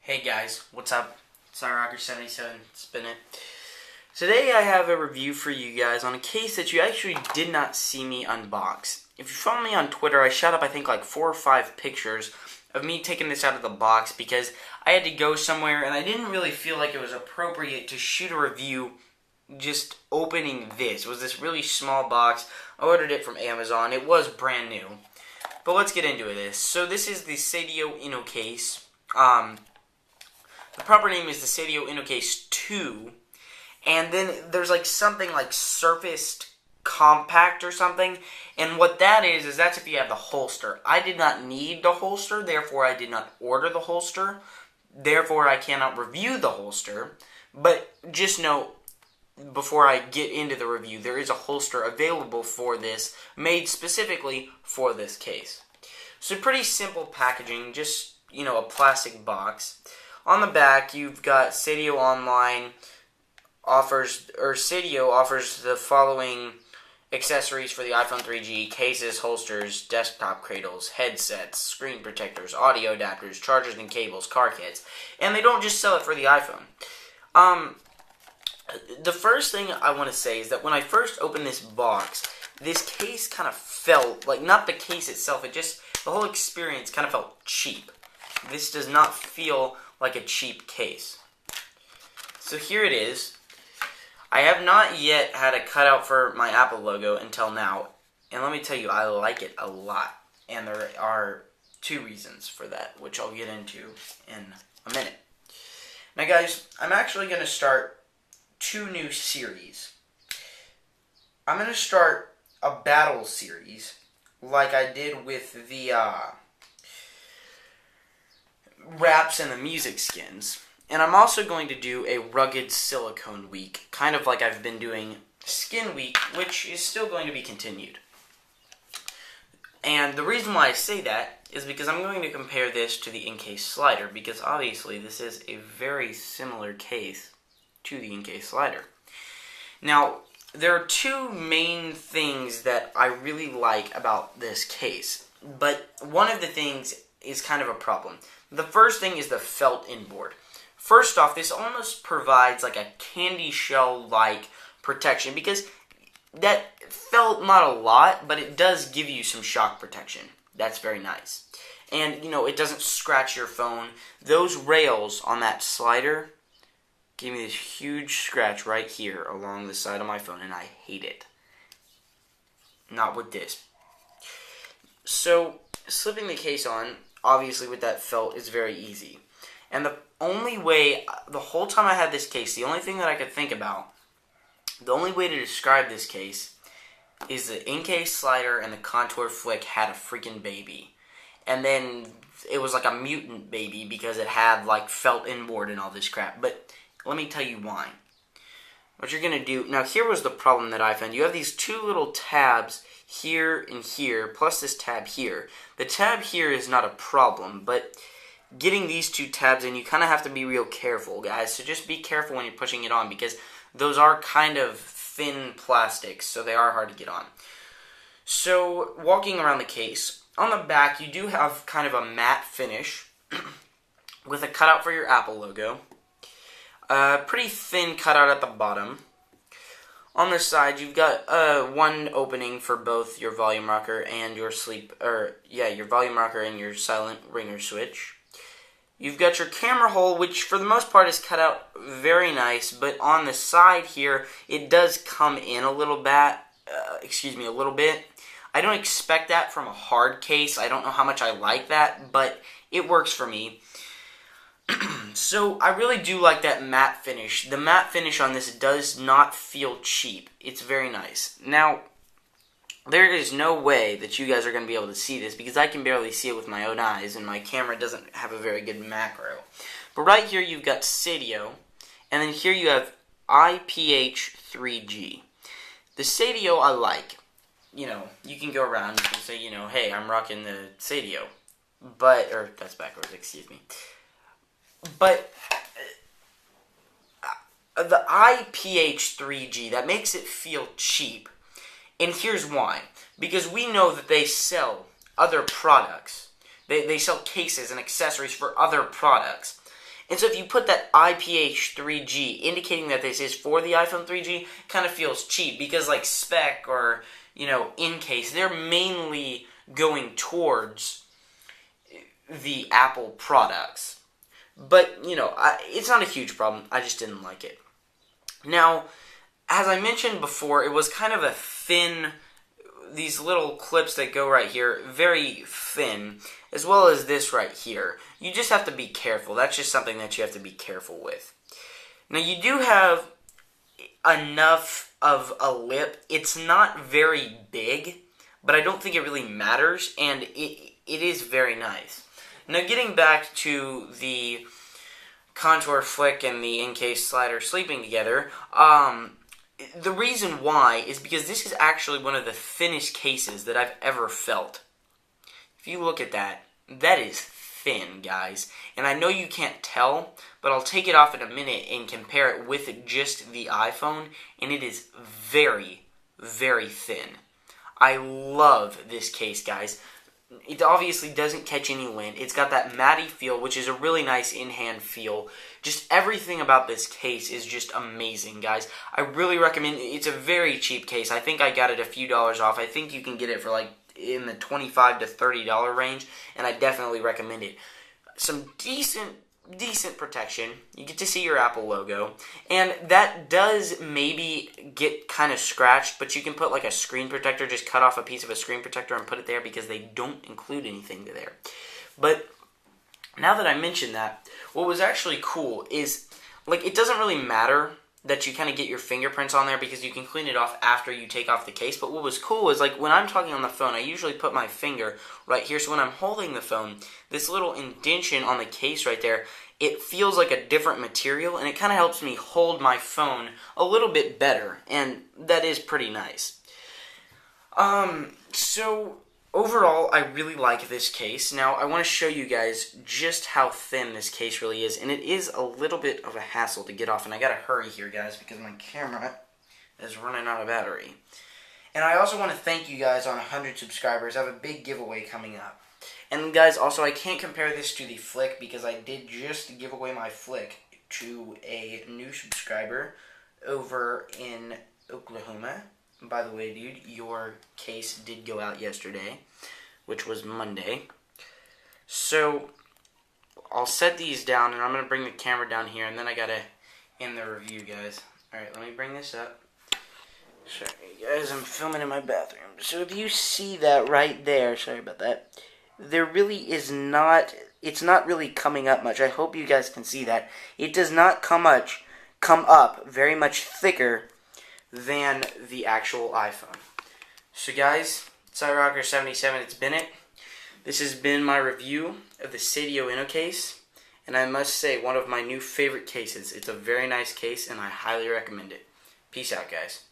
Hey guys, what's up? Rocker77, spin it. Today I have a review for you guys on a case that you actually did not see me unbox. If you follow me on Twitter, I shot up I think like 4 or 5 pictures of me taking this out of the box because I had to go somewhere and I didn't really feel like it was appropriate to shoot a review just opening this. It was this really small box. I ordered it from Amazon. It was brand new. But let's get into this. So this is the Sedio Innocase. The proper name is the Sedio Innocase 2, and then there's like something like Surfaced Compact or something, and what that is that's if you have the holster. I did not need the holster, therefore I did not order the holster, therefore I cannot review the holster, but just know, before I get into the review, there is a holster available for this, made specifically for this case. So pretty simple packaging, just, a plastic box. On the back, you've got Sedio offers the following accessories for the iPhone 3G: cases, holsters, desktop cradles, headsets, screen protectors, audio adapters, chargers and cables, car kits. And they don't just sell it for the iPhone. The first thing I want to say is that when I first opened this box, this case kind of felt, like, not the case itself, the whole experience kind of felt cheap. This does not feel like a cheap case. So here it is. I have not yet had a cutout for my Apple logo until now, and let me tell you, I like it a lot. And there are 2 reasons for that, which I'll get into in a minute. Now guys, I'm actually going to start 2 new series. I'm going to start a battle series, like I did with the wraps and the music skins. And I'm also going to do a rugged silicone week, kind of like I've been doing skin week, which is still going to be continued. And the reason why I say that is because I'm going to compare this to the Innocase slider, because obviously this is a very similar case to the Innocase slider. Now, there are 2 main things that I really like about this case, but one of the things is kind of a problem. The first thing is the felt inboard. First off, this almost provides like a candy shell-like protection, because that felt not a lot, but it does give you some shock protection. That's very nice. And, it doesn't scratch your phone. Those rails on that slider gave me this huge scratch right here along the side of my phone, and I hate it. Not with this. So, slipping the case on, obviously with that felt, is very easy. And the only way, the whole time I had this case, the only thing that I could think about, the only way to describe this case is the Innocase slider and the contour flick had a freaking baby. And then it was like a mutant baby because it had like felt inboard and all this crap. But let me tell you why. What you're going to do, now here was the problem that I found. You have these 2 little tabs here and here, plus this tab here. The tab here is not a problem, but getting these 2 tabs in, you kind of have to be real careful, guys. So just be careful when you're pushing it on, because those are kind of thin plastics, so they are hard to get on. So, walking around the case, on the back you do have kind of a matte finish with a cutout for your Apple logo. Pretty thin cutout at the bottom. On the side, you've got one opening for both your volume rocker and your your volume rocker and your silent ringer switch. You've got your camera hole, which for the most part is cut out very nice, but on the side here, it does come in a little bit. A little bit. I don't expect that from a hard case. I don't know how much I like that, but it works for me. So, I really do like that matte finish. The matte finish on this does not feel cheap. It's very nice. Now, there is no way that you guys are going to be able to see this, because I can barely see it with my own eyes, and my camera doesn't have a very good macro. But right here, you've got Sedio, and then here you have IPH3G. The Sedio I like. You can go around, you can say, hey, I'm rocking the Sedio. Or, that's backwards, excuse me. But the IPH3G, that makes it feel cheap. And here's why. Because we know that they sell other products. They sell cases and accessories for other products. And so if you put that IPH3G, indicating that this is for the iPhone 3G, kind of feels cheap because like Spec or, Innocase, they're mainly going towards the Apple products. But, it's not a huge problem. I just didn't like it. Now, as I mentioned before, it was kind of a thin, these little clips that go right here, very thin, as well as this right here. You just have to be careful. That's just something that you have to be careful with. Now, you do have enough of a lip. It's not very big, but I don't think it really matters, and it is very nice. Now, getting back to the contour flick and the Innocase slider sleeping together, the reason why is because this is actually one of the thinnest cases that I've ever felt. If you look at that, that is thin, guys. And I know you can't tell, but I'll take it off in a minute and compare it with just the iPhone, and it is very, very thin. I love this case, guys. It obviously doesn't catch any wind. It's got that matty feel, which is a really nice in-hand feel. Just everything about this case is just amazing, guys. I really recommend it. It's a very cheap case. I think I got it a few dollars off. I think you can get it for like in the $25 to $30 range, and I definitely recommend it. Some decent protection. You get to see your Apple logo, and that does maybe get kind of scratched, but you can put like a screen protector, just cut off a piece of a screen protector and put it there because they don't include anything there. But now that I mentioned that, what was actually cool is, like, it doesn't really matter that you kind of get your fingerprints on there because you can clean it off after you take off the case. But what was cool is, like, when I'm talking on the phone, I usually put my finger right here. So when I'm holding the phone, this little indentation on the case right there, it feels like a different material, and it kind of helps me hold my phone a little bit better, and that is pretty nice. So overall, I really like this case. Now, I want to show you guys just how thin this case really is, and it is a little bit of a hassle to get off, and I gotta hurry here, guys, because my camera is running out of battery. And I also want to thank you guys on 100 subscribers. I have a big giveaway coming up. And guys, also, I can't compare this to the Flick because I did just give away my Flick to a new subscriber over in Oklahoma. By the way, dude, your case did go out yesterday, which was Monday. So, I'll set these down, and I'm going to bring the camera down here, and then I got to end the review, guys. Alright, let me bring this up. Sorry, guys, I'm filming in my bathroom. So, if you see that right there, sorry about that, there really is not, it's not really coming up much. I hope you guys can see that. It does not come up very much thicker than the actual iPhone. So guys, CyRocker77, it's been it. This has been my review of the Sedio Innocase, and I must say, one of my new favorite cases. It's a very nice case, and I highly recommend it. Peace out, guys.